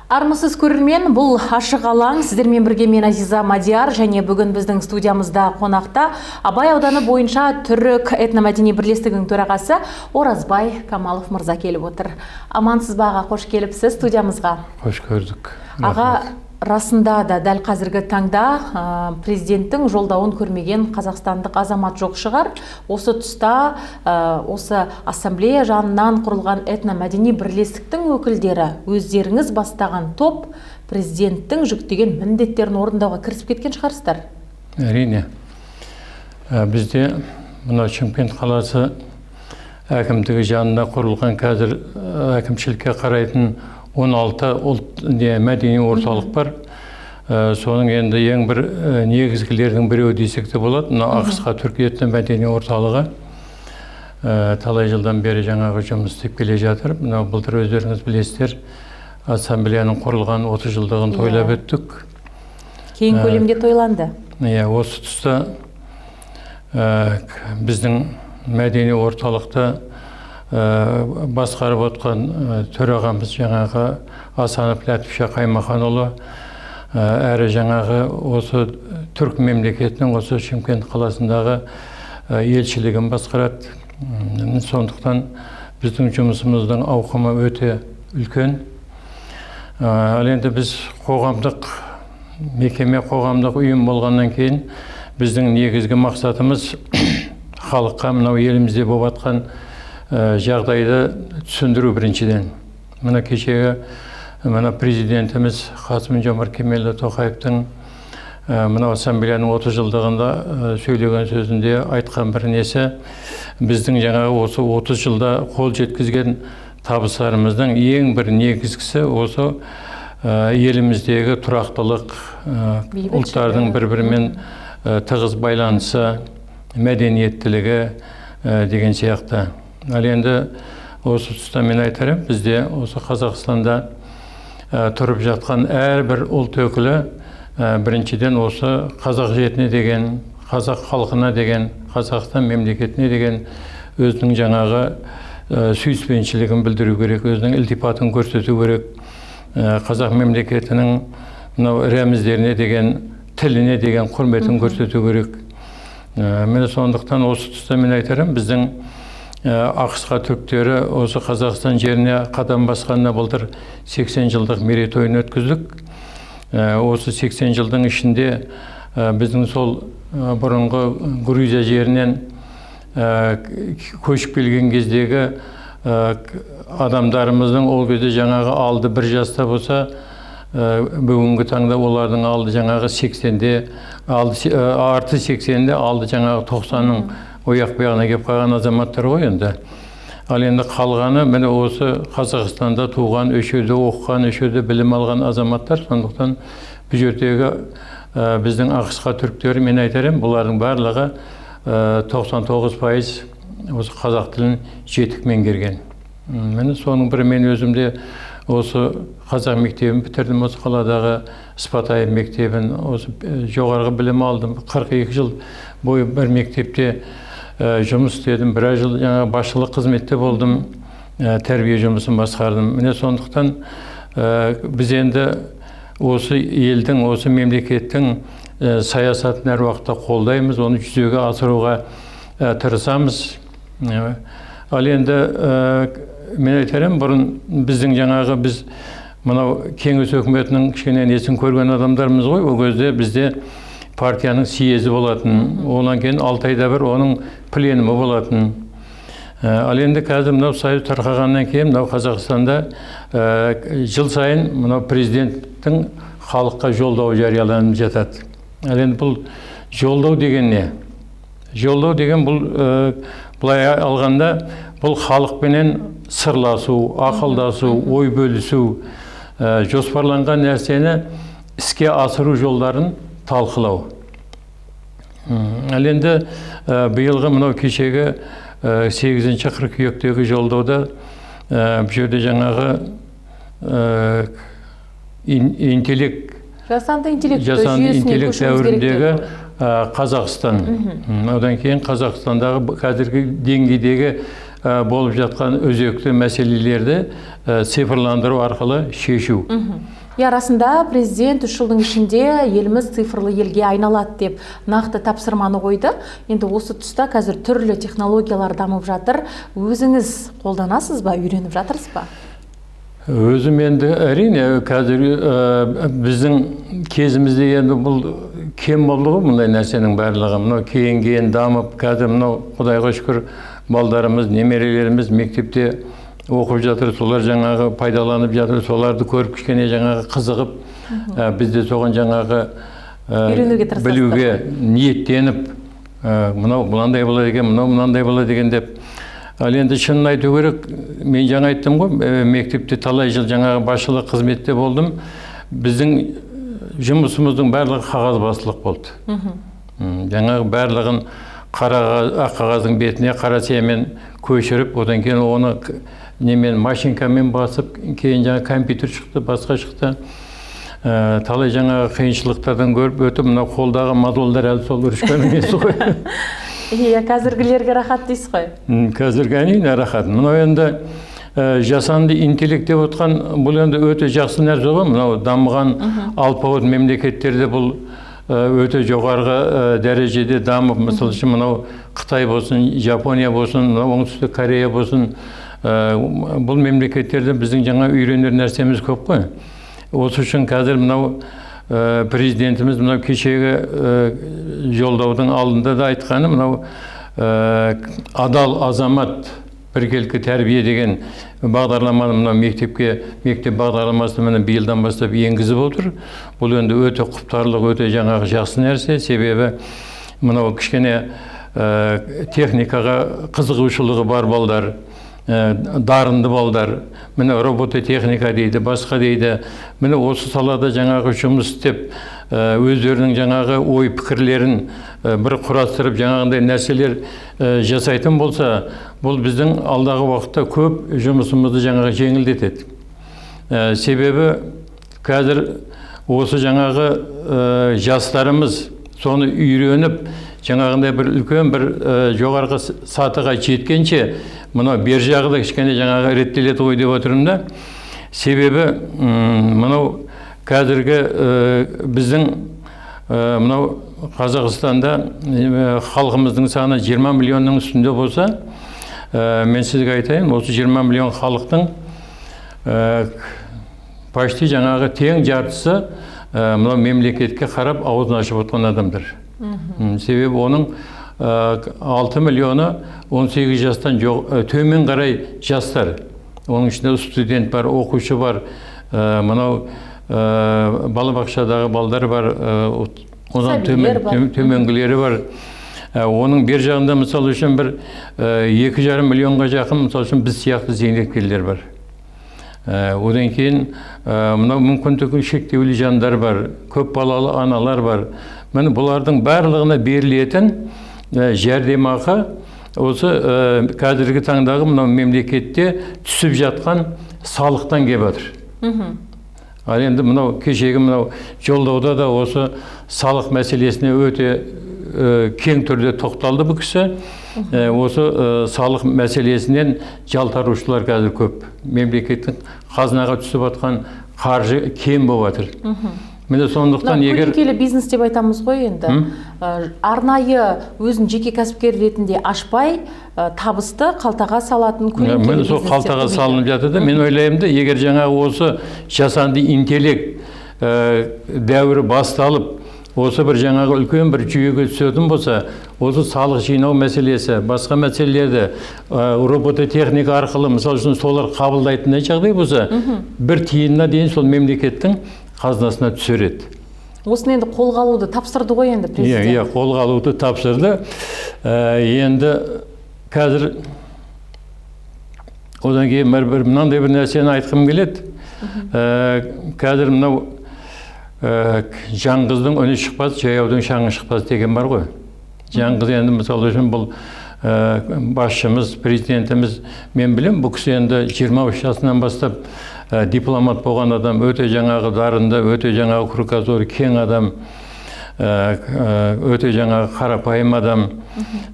Армысыз көрермен, бұл ашық алаң. Сіздермен бірге мен Азиза Мадияр, және бүгін біздің студиямызда қонақта Абай ауданы бойынша түрік этномәдени бірлестігінің төрағасы Оразбай Камалов мырза келіп отыр. Амансыз ба аға, қош келіпсіз студиямызға. Қош көрдік. Аға, расында да дәл қазіргі таңда президенттің жолдауын көрмеген қазақстандық азамат жоқ шығар. Осы тұста осы ассамблея жанынан құрылған этномәдени бірлестіктің өкілдері, өздеріңіз бастаған топ президенттің жүктеген міндеттерін орындауға кірісіп кеткен шығарсыздар. Әрине. Бізде мына Шымкент қаласы әкімдігі жанында құрылған, қазір әкімшілікке қарайтын 16 мәдени орталық бар. Соның енді ең бір негізгілердің біреуі десек те болады. Мына Ақысқа түрік этномәдени орталығы талай жылдан бері жаңағы жұмыс істеп келе жатыр. Мына былтыр өздеріңіз білесіздер, ассамблеяның құрылған 30 жылдығын тойлап өттік. Кең көлемде тойланды. Осы тұста біздің мәдени орталықты басқарып отқан төрағамыз жаңағы Асанов Ләтіпша Қаймаханұлы, әрі жаңағы осы түрік мемлекетінің осы Шымкент қаласындағы елшілігін басқарады. Сондықтан біздің жұмысымыздың ауқымы өте үлкен. Ал енді біз қоғамдық мекеме, қоғамдық ұйым болғаннан кейін біздің негізгі мақсатымыз халыққа мынау елімізде болып жатқан жағдайды түсіндіру біріншіден. Мына кешегі президентіміз Қасым-Жомарт Кемелұлы Тоқаевтың мына ассамблеяның 30 жылдығында сөйлеген сөзінде айтқан бір несі, біздің жаңағы осы 30 жылда қол жеткізген табыстарымыздың ең бір негізгісі осы еліміздегі тұрақтылық, ұлттардың бір-бірімен тығыз байланысы, мәдениеттілігі деген сияқты. Ал енді осы тұста мен айтарым, бізде осы Қазақстанда тұрып жатқан әрбір ұлт өкілі біріншіден осы қазақ жетіне деген, қазақ халқына деген, Қазақстан мемлекетіне деген өзінің жаңағы сүйіспеншілігін білдіру керек, өзінің ілтипатын көрсету керек. Қазақ мемлекетінің рәміздеріне деген, тіліне деген құрметін көрсету керек. Мен сондықтан осы тұста мен айтарым, біздің Ақысқа түріктері осы Қазақстан жеріне қадам басқанына былтыр 80 жылдық мерейтойын өткіздік. Осы 80 жылдың ішінде біздің сол бұрынғы Грузия жерінен көшіп келген кездегі адамдарымыздың ол кезде жаңағы алды 1 жаста болса, бүгінгі таңда олардың алды жаңағы 80-де, арты 80-де, алды жаңағы 90-ның ояқ бұяғына кеп қалған азаматтар ғой енді. Ал енді қалғаны міне осы Қазақстанда туған, өшеде оқыған, өшеде білім алған азаматтар. Сондықтан бұл жердегі біздің Ақысқа түріктері, мен айтарым, бұлардың барлығы 99% осы қазақ тілін жетік меңгерген. Міне соның бірі, мен өзімде осы қазақ мектебін бітірдім, осы қаладағы Спатай мектебін, осы жоғарғы білім алдым. 42 жыл бойы бір мектепте жұмыс істедім, біраз жыл басшылық қызметте болдым, тәрбие жұмысын басқардым. Міне сондықтан біз енді осы елдің, осы мемлекеттің саясатын әр уақытта қолдаймыз, оны жүзеге асыруға тырысамыз. Ал енді мен айтарым, бұрын біздің жаңағы біз мынау кеңес өкіметінің кішкене несін көрген адамдармыз ғой. Ол кезде бізде партияның съезі болатын, одан кейін 6 айда бір оның пленумы болатын. Ал енді қазір мынау союз тарқағаннан кейін мынау Қазақстанда жыл сайын мынау президенттің халыққа жолдауы жарияланып жатады. Ал енді бұл жолдау деген не? Жолдау деген бұл былай алғанда бұл халықпенен сырласу, ақылдасу, ой бөлісу, жоспарланған нәрсені іске асыру жолдарын талқылау. Ал енді биылғы мынау кешегі 8-ші қыркүйектегі жолдауда бұл жерде жаңағы жасанды интеллект дәуіріндегі Қазақстан. Одан кейін Қазақстандағы қазіргі деңгейдегі болып жатқан өзекті мәселелерді цифрландыру арқылы шешу. Расында президент 3 жылдың ішінде еліміз цифрлы елге айналады деп нақты тапсырманы қойды. Енді осы тұста қазір түрлі технологиялар дамып жатыр. Өзіңіз қолданасыз ба, үйреніп жатырсыз ба? Өзім енді әрине қазір біздің кезімізде енді бұл кем болды ғой мұндай нәрсенің барлығы. Мынау кейін дамып, қазір мынау Құдайға шүкір балдарымыз, немерелеріміз мектепте оқып жатыр, солар жаңағы пайдаланып жатыр, соларды көріп кішкене жаңағы қызығып, бізде соған жаңағы білуге ниеттеніп, мынау мынандай болады екен, мынау мынандай болады екен деп. Ал енді шынын айту керек, мен жаңа айттым ғой, мектепте талай жыл жаңағы басшылық қызметте болдым. Біздің жұмысымыздың барлығы қағазбастылық болды. Жаңағы барлығын ақ қағаздың бетіне қара сиямен көшіріп, одан кейін оны немен машинкамен басып, кейін жаңа компьютер шықты, басқа шықты. Талай жаңағы қиыншылықтардан көріп өтіп, мына қолдағы модульдар әлі сол үрішкен емес қой. Қазіргілерге рахат дейсіз ғой? Қазіргі әрине рахат. Мынау енді жасанды интеллект деп отқан, бұл енді өте жақсы нәрсе ғой. Мынау дамыған алпауыт мемлекеттерде бұл өте жоғарғы дәрежеде дамып, мысалы үшін мынау Қытай болсын, Жапония болсын, оңтүстік Корея болсын, бұл мемлекеттерде біздің жаңа үйренер нәрсеміз көп қой. Осы үшін қазір мынау президентіміз мынау кешегі жолдаудың алдында да айтқаны, мынау адал азамат біркелкі тәрбие деген бағдарламаны мынау мектеп бағдарламасын міне биылдан бастап енгізіп отыр. Бұл енді өте құптарлық, өте жаңағы жақсы нәрсе, себебі мынау кішкене техникаға қызығушылығы бар балдар, дарынды балдар, міне робототехника дейді, басқа дейді. Міне осы салада жаңағы жұмыс істеп, өздерінің жаңағы ой пікірлерін бір құрастырып, жаңағындай нәрселер жасайтын болса, бұл біздің алдағы уақытта көп жұмысымызды жаңағы жеңілдетеді. Себебі қазір осы жаңағы жастарымыз соны үйреніп, жаңағындай бір үлкен бір жоғарғы сатыға жеткенше, мынау бер жағы да кішкене жаңағы реттеледі ғой деп отырмын да. Себебі мынау қазіргі біздің мынау Қазақстанда халқымыздың саны 20 миллионның үстінде болса, мен сізге айтайын, осы 20 миллион халықтың почти жаңағы тең жартысы мынау мемлекетке қарап аузын ашып отқан адамдар. Себебі оның 6 миллионы 18 жастан төмен қарай жастар. Оның ішінде студент бар, оқушы бар, мынау балабақшадағы балдар бар, одан төменгілері бар. Оның бер жағында мысалы үшін бір 2,5 миллионға жақын мысалы үшін біз сияқты зейнеткерлер бар. Одан кейін мынау мүмкіндігі шектеулі жандар бар, көп балалы аналар бар. Міне бұлардың барлығына берілетін жәрдемақы осы қазіргі таңдағы мынау мемлекетте түсіп жатқан салықтан келіп жатыр. Ал енді мынау кешегі мынау жолдауда да осы салық мәселесіне өте кең түрде тоқталды бұл кісі. Осы салық мәселесінен жалтарушылар қазір көп. Мемлекеттің қазынаға түсіп жатқан қаржы кем болып жатыр. Міне сондықтан егер көлеңкелі бизнес деп айтамыз ғой енді. Арнайы өзін жеке кәсіпкер ретінде ашпай, табысты қалтаға салатын көлеңкелі бизнес. Міне сол қалтаға салынып жатыр да, мен ойлаймын да, егер жаңағы осы жасанды интеллект дәуірі басталып, осы бір жаңағы үлкен бір жүйеге түсетін болса, осы салық жинау мәселесі, басқа мәселелерді робототехника арқылы, мысалы үшін солар қабылдайтындай жағдай болса, бір тиынына дейін сол мемлекеттің қазынасына түсер еді. Осыны енді қолға алуды тапсырды ғой енді президент. Иә, қолға алуды тапсырды. Енді қазір одан кейін мынандай бір нәрсені айтқым келеді. Қазір мынау жаңғыздың үні шықпас, жаяудың шаңы шықпас деген бар ғой. Жаңғыз енді мысалы үшін бұл басшымыз, президентіміз, мен білем, бұл кісі енді 23 жасынан бастап дипломат болған адам, өте жаңағы дарынды, өте жаңағы кругозоры кең адам, өте жаңағы қарапайым адам.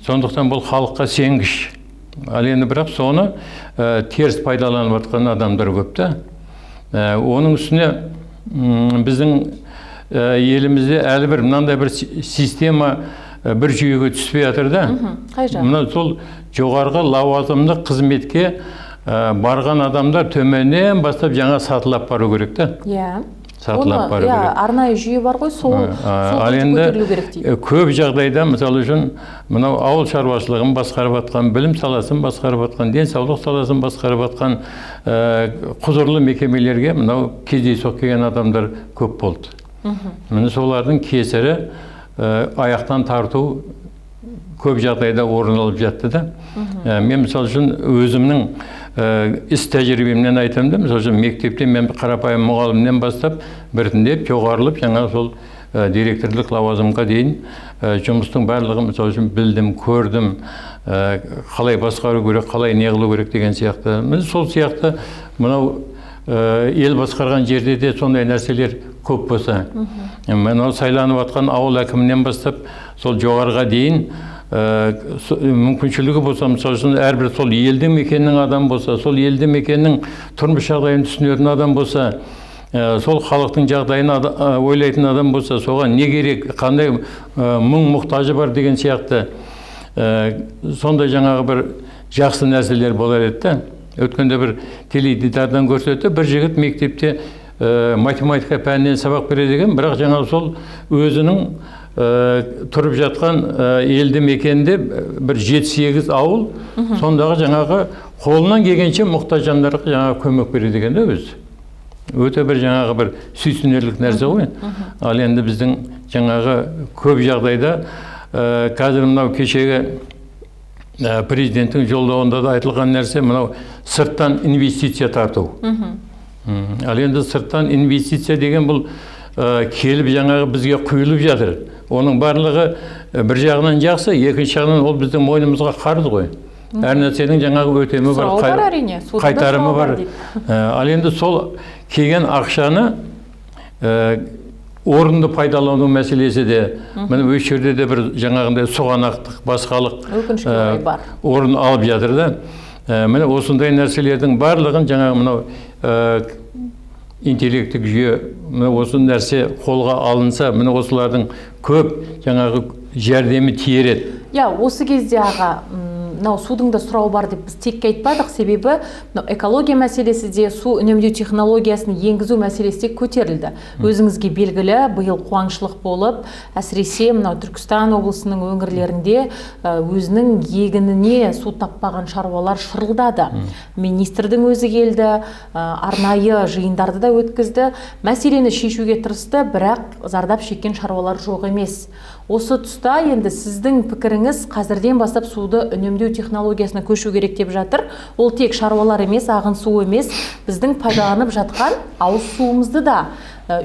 Сондықтан бұл халыққа сенгіш. Ал енді бірақ соны теріс пайдаланып жатқан адамдар көп та. Оның үстіне біздің елімізде әлі бір мынандай бір система бір жүйеге түспей жатыр да. Мына сол жоғарғы лауазымды қызметке барған адамдар төменнен бастап жаңа сатылап бару керек та. Сатылап бару керек. Арнайы жүйе бар ғой, сол көтерілу керек дейді. Көп жағдайда, мысалы үшін, мынау ауыл шаруашылығын басқарып жатқан, білім саласын басқарып жатқан, денсаулық саласын басқарып жатқан құзырлы мекемелерге мынау кездейсоқ келген адамдар көп болды. Міне солардың кесірі аяқтан тарту көп жағдайда орын алып жатты да. Мен мысалы үшін өзімнің іс тәжірибемнен айтамын да, мысалы үшін мектепте мен қарапайым мұғалімнен бастап біртіндеп жоғарылып жаңа сол директорлық лауазымға дейін жұмыстың барлығын мысалы үшін білдім, көрдім, қалай басқару керек, қалай не қылу керек деген сияқты. Сол сияқты мынау ел басқарған жерде де сондай нәрселер көп болса, мынау сайланып жатқан ауыл әкімінен бастап сол жоғарыға дейін мүмкіншілігі болса, мысалы үшін әрбір сол елді мекеннің адам болса, сол елді мекеннің тұрмыс жағдайын түсінетін адам болса, сол халықтың жағдайын ойлайтын адам болса, соған не керек, қандай мұң мұқтажы бар деген сияқты сондай жаңағы бір жақсы нәрселер болар еді да. Өткенде бір теледидардан көрсетті, бір жігіт мектепте математика пәнінен сабақ береді екен, бірақ жаңағы сол өзінің тұрып жатқан елді мекенде бір 7-8 ауыл, сондағы жаңағы қолынан келгенше мұқтаж жандарға жаңағы көмек береді екен да өзі. Өте бір жаңағы бір сүйсінерлік нәрсе ғой. Ал енді біздің жаңағы көп жағдайда қазір мынау кешегі президенттің жолдауында да айтылған нәрсе мынау сырттан инвестиция тарту. Ал енді сырттан инвестиция деген бұл келіп жаңағы бізге құйылып жатыр. Оның барлығы бір жағынан жақсы, екінші жағынан ол біздің мойнымызға қарыз ғой. Әр нәрсенің жаңағы өтемі бар, қайтарымы бар. Ал енді сол келген ақшаны орынды пайдалану мәселесі де, міне өз жерде де бір жаңағындай сұғанақтық, басқалық орын алып жатыр да. Міне осындай нәрселердің барлығын жаңағы мынау интеллекттік жүйе, міне осы нәрсе қолға алынса, міне осылардың көп жаңағы жәрдемі тиер еді. Осы кезде аға, мынау судың да сұрау бар деп біз текке айтпадық, себебі экология мәселесі де, су үнемдеу технологиясын енгізу мәселесі де көтерілді. Өзіңізге белгілі, биыл қуаңшылық болып, әсіресе мынау Түркістан облысының өңірлерінде өзінің егініне су таппаған шаруалар шырылдады. Министрдің өзі келді, арнайы жиындарды да өткізді, мәселені шешуге тырысты, бірақ зардап шеккен шаруалар жоқ емес. Осы тұста енді сіздің пікіріңіз қазірден бастап суды үнемдеу технологиясына көшу керек деп жатыр. Ол тек шаруалар емес, ағын су емес, біздің пайдаланып жатқан ауыз суымызды да,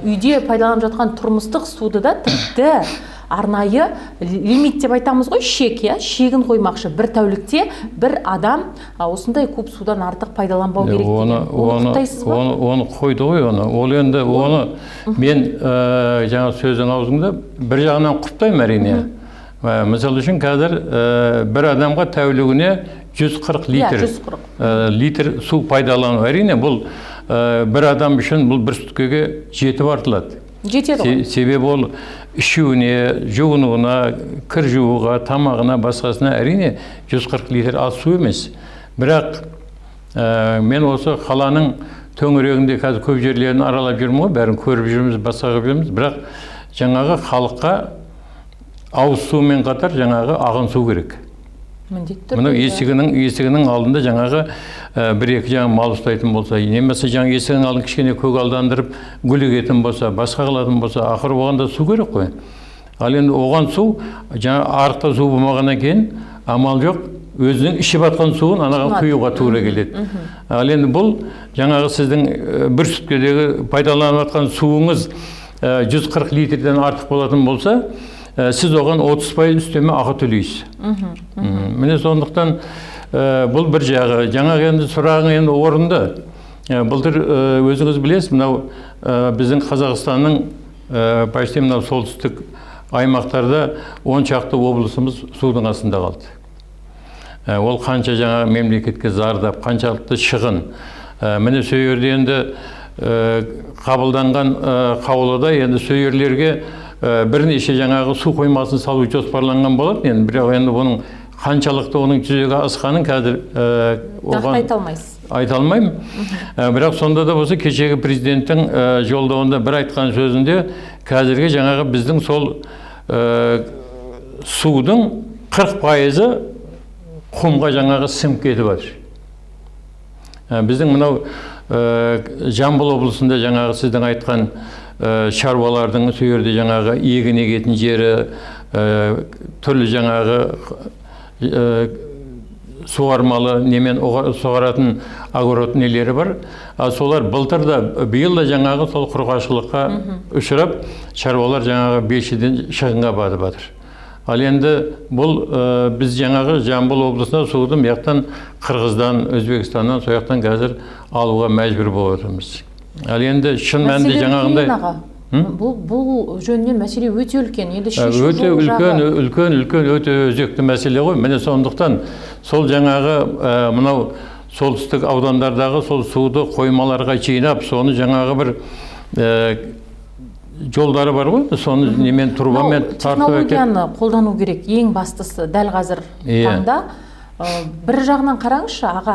үйде пайдаланып жатқан тұрмыстық суды да тіпті арнайы лимит деп айтамыз ғой, шек, шегін қоймақшы. Бір тәулікте бір адам осындай көп судан артық пайдаланбау керек деген. Оны құптайсыз ба? Оны қойды ғой, ол енді оны мен жаңа сөздің аузыңда бір жағынан құптаймын әрине. Мысалы үшін қазір бір адамға тәулігіне 140 литр су пайдалану. Әрине бұл бір адам үшін бұл бір суткеге жетіп артылады. Жетеді ғой. Себебі ол ішуіне, жуынуына, кір жууға, тамағына, басқасына әрине 140 литр аз су емес. Бірақ мен осы қаланың төңірегінде қазір көп жерлерін аралап жүрмін ғой, бәрін көріп жүрміз, басқа білеміз. Бірақ жаңағы халыққа ауыз сумен қатар жаңағы ағын су керек. Мына есігінің алдында жаңағы бір-екі жаңа мал ұстайтын болса, немесе жаңа есігінің алдын кішкене көгалдандырып гүл егетін болса, басқа қылатын болса, ақыры оған да су керек қой. Ал енді оған су, жаңа арықта су болмағаннан кейін амал жоқ, өзінің ішіп атқан суын анаға құюға тура келеді. Ал енді бұл жаңағы сіздің бір суткедегі пайдаланып атқан суыңыз 140 литрден артық болатын болса, сіз оған 30% үстеме ақы төлейсіз. Міне сондықтан бұл бір жағы. Жаңағы енді сұрағың енді орынды. Былтыр өзіңіз білесіз, мынау біздің Қазақстанның почти мынау солтүстік аймақтарда 10 шақты облысымыз судың астында қалды. ол қанша жаңағы мемлекетке зардап, қаншалықты шығын. Міне сол жерде енді қабылданған қаулыда енді сол жерлерге бірнеше жаңағы су қоймасын салу жоспарланған болады. Енді бірақ енді оның қаншалықты оның жүзеге асқанын қазір нақты айта алмайсыз. Айта алмаймын. Бірақ сонда да болса кешегі президенттің жолдауында бір айтқан сөзінде қазіргі жаңағы біздің сол судың 40%-ы құмға жаңағы сіңіп кетіп жатыр. Біздің мынау Жамбыл облысында жаңағы сіздің айтқан шаруалардың сол жерде жаңағы егін егетін жері, түрлі жаңағы суармалы немен суаратын огород нелері бар. Солар былтыр да, биыл да жаңағы сол құрғақшылыққа ұшырап, шаруалар жаңағы белшеден шығынға батып жатыр. Ал енді бұл біз жаңағы Жамбыл облысына суды мияқтан Қырғыздан, Өзбекстаннан, сояқтан қазір алуға мәжбүр болып отырмыз. Ал енді шын мәнінде жаңағындай бұл жөнінен мәселе өте үлкен. Енді шешу өте үлкен, өте өзекті мәселе ғой. Міне сондықтан сол жаңағы мынау солтүстік аудандардағы сол суды қоймаларға жинап, соны жаңағы бір жолдары бар ғой, соны немен трубамен тартып әкеп. Технологияны қолдану керек, ең бастысы дәл қазір таңда. Бір жағынан қараңызшы, аға,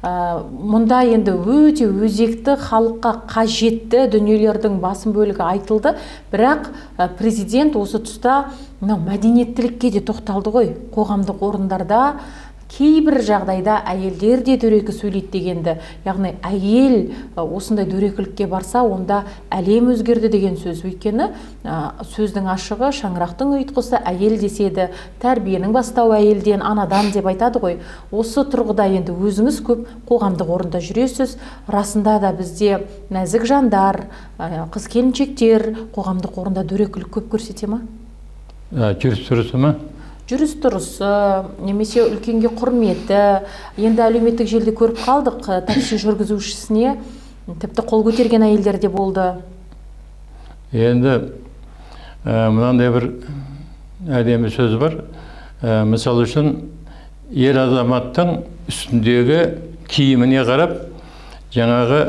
мұнда енді өте өзекті, халыққа қажетті дүниелердің басым бөлігі айтылды, бірақ президент осы тұста мәдениеттілікке де тоқталды ғой. Қоғамдық орындарда кейбір жағдайда әйелдер де дөрекі сөйлейді дегенді, яғни әйел осындай дөрекілікке барса, онда әлем өзгерді деген сөз. Өйткені сөздің ашығы, шаңырақтың ұйытқысы әйел деседі, тәрбиенің бастауы әйелден, анадан деп айтады ғой. Осы тұрғыда енді өзіңіз көп қоғамдық орында жүресіз. Расында да бізде нәзік жандар, қыз-келіншектер қоғамдық орында дөрекілік көп көрсете ма? Жүріс-тұрысы ма? Жүріс-тұрысы, немесе үлкенге құрметі. Енді әлеуметтік желіде көріп қалдық, такси жүргізушісіне тіпті қол көтерген әйелдер де болды. Енді мынандай бір әдемі сөз бар. Мысалы үшін, ер азаматтың үстіндегі киіміне қарап, жаңағы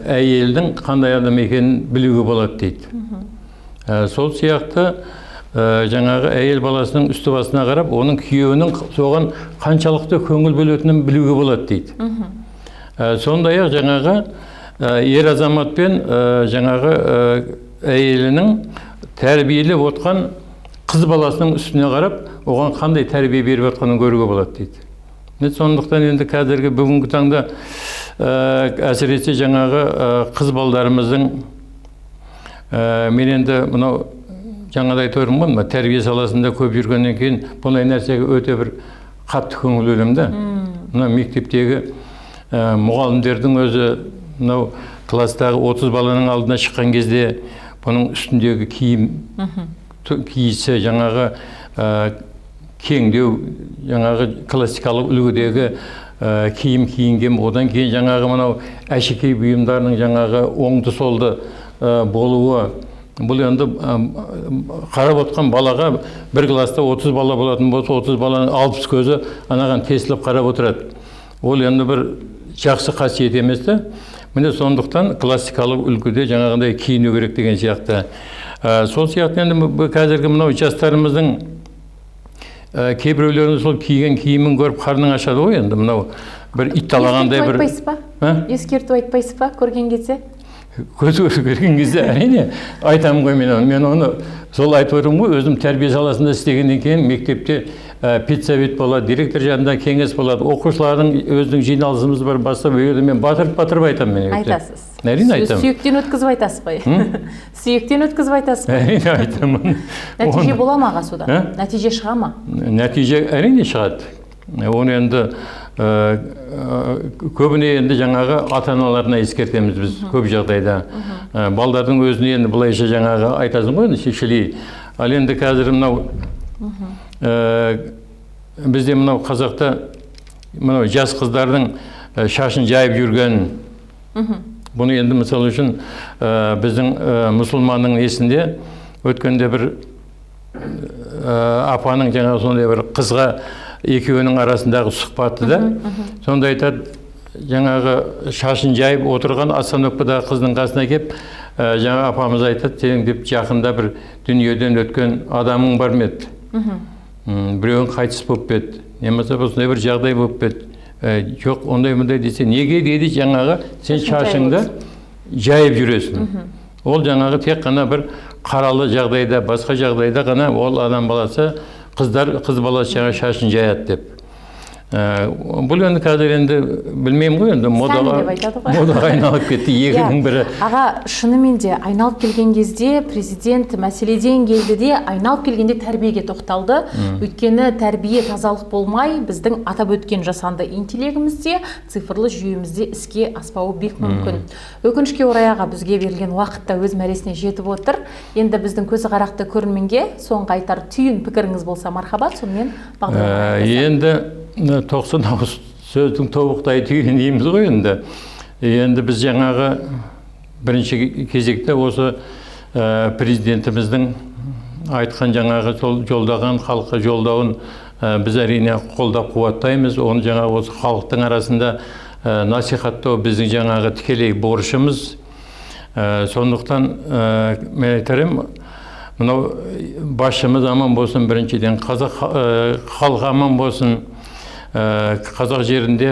әйелдің қандай адам екенін білуге болады дейді. Сол сияқты жаңағы әйел баласының үсті басына қарап, оның күйеуінің соған қаншалықты көңіл бөлетінін білуге болады дейді. Сондай-ақ жаңағы ер азаматпен жаңағы әйелінің тәрбиелеп отқан қыз баласының үстіне қарап, оған қандай тәрбие беріп отқанын көруге болады дейді. Сондықтан енді қазіргі бүгінгі таңда әсіресе жаңағы қыз балдарымыздың мен енді мынау жаңада айтып ғой, тәрбие саласында көп жүргеннен кейін бұндай нәрсеге өте бір қатты көңіл бөлемін да. Мына мектептегі мұғалімдердің өзі мынау кластағы 30 баланың алдына шыққан кезде бұның үстіндегі киісі жаңағы кеңдеу, жаңағы классикалық үлгідегі киім киінген, одан кейін жаңағы мынау әшекей бұйымдарының жаңағы оңды солды болуы. Бұл енді қарап отқан балаға бір класста 30 бала болатын болса, 30 баланың 60 көзі анаған тесіліп қарап отырады. Ол енді бір жақсы қасиет емес те. Міне сондықтан классикалық үлгіде жаңағындай киіну керек деген сияқты. Сол сияқты енді қазіргі мынау жастарымыздың кейбіреулерінің сол киген киімін көріп қарның ашады ғой, енді мынау бір ит талағандай бір. Ескерту айтпайсыз ба көрген кезде? Көзі көрген кезде әрине айтамын ғой, мен оны сол айтып отырмын ғой, өзім тәрбие саласында істегеннен кейін мектепте педсовет болады, директор жанында кеңес болады, оқушылардың өзінің жиналысымыз бар, бастап өйірді, мен батырып айтамын. Айтасыз. Әрине айтамын. Сүйектен өткізіп айтасыз ба? Сүйектен өткізіп айтасыз ба? Әрине айтамын. Нәтиже бола ма аға содан? Нәтиже шыға ма? Нәтиже әрине шығады. Оны енді көбіне енді жаңағы ата-аналарына ескертеміз біз көп жағдайда. Балдардың өзіне енді бұлайша жаңағы айтасың ғой, шешелей. Ал енді қазір мынау бізде мынау қазақта мынау жас қыздардың шашын жайып жүрген. Бұны енді мысалы үшін біздің мұсылманның несінде өткенде бір апаның жаңағы сондай бір қызға екеуінің арасындағы сұхбаты да. Сонда айтады, жаңағы шашын жайып отырған остановкадағы қыздың қасына келіп, жаңа апамыз айтады, сенің деп жақында бір дүниеден өткен адамың бар ма еді? Біреуің қайтыс болып еді, немесе осындай бір жағдай болып еді. Жоқ, ондай мұндай десе, неге дейді, жаңағы сен шашыңды жайып жүресің. Ол жаңағы тек қана бір қаралы жағдайда, басқа жағдайда ғана ол адам баласы, қыз баласы жаңа шашын жаяды деп. Бұл енді қазір енді білмеймін ғой, енді модаға айналып кетті, екінің бірі. Аға, шынымен де айналып келген кезде президент мәселеден келді де, айналып келгенде тәрбиеге тоқталды. Өйткені тәрбие тазалық болмай, біздің атап өткен жасанды интеллектімізде, цифрлы жүйемізде іске аспауы бек мүмкін. Өкінішке орай аға, бізге берілген уақытта өз мәресіне жетіп отыр. Енді біздің көзі қарақты көрерменге соңғы айтар түйін пікіріңіз болса мархабат, сонымен енді 90 ауыз сөздің тобықтай түйін дейміз ғой енді. Енді біз жаңағы бірінші кезекте осы президентіміздің айтқан жаңағы жолдаған халыққа жолдауын біз әрине қолдап қуаттаймыз. Оны жаңағы осы халықтың арасында насихаттау біздің жаңағы тікелей борышымыз. Сондықтан мен айтарым, мынау басшымыз аман болсын, біріншіден қазақ халқы аман болсын. Қазақ жерінде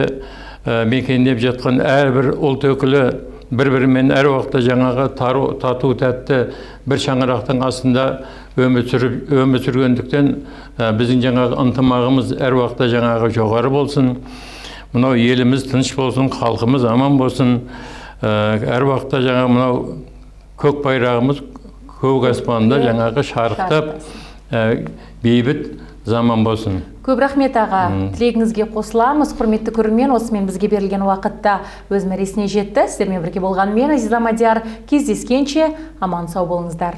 мекендеп жатқан әрбір ұлт өкілі бір-бірімен әр уақытта жаңағы тату тәтті бір шаңырақтың астында өмір сүргендіктен біздің жаңағы ынтымағымыз әр уақытта жаңағы жоғары болсын. Мынау еліміз тыныш болсын, халқымыз аман болсын. Әр уақытта жаңағы мынау көк байрағымыз көк аспанда жаңағы шарықтап бейбіт заман болсын. Көп рахмет аға, тілегіңізге қосыламыз. Құрметті көрермен, осымен бізге берілген уақытта өз мәресіне жетті. Сіздермен бірге болған мен Азиза Мадияр. Кездескенше аман сау болыңыздар.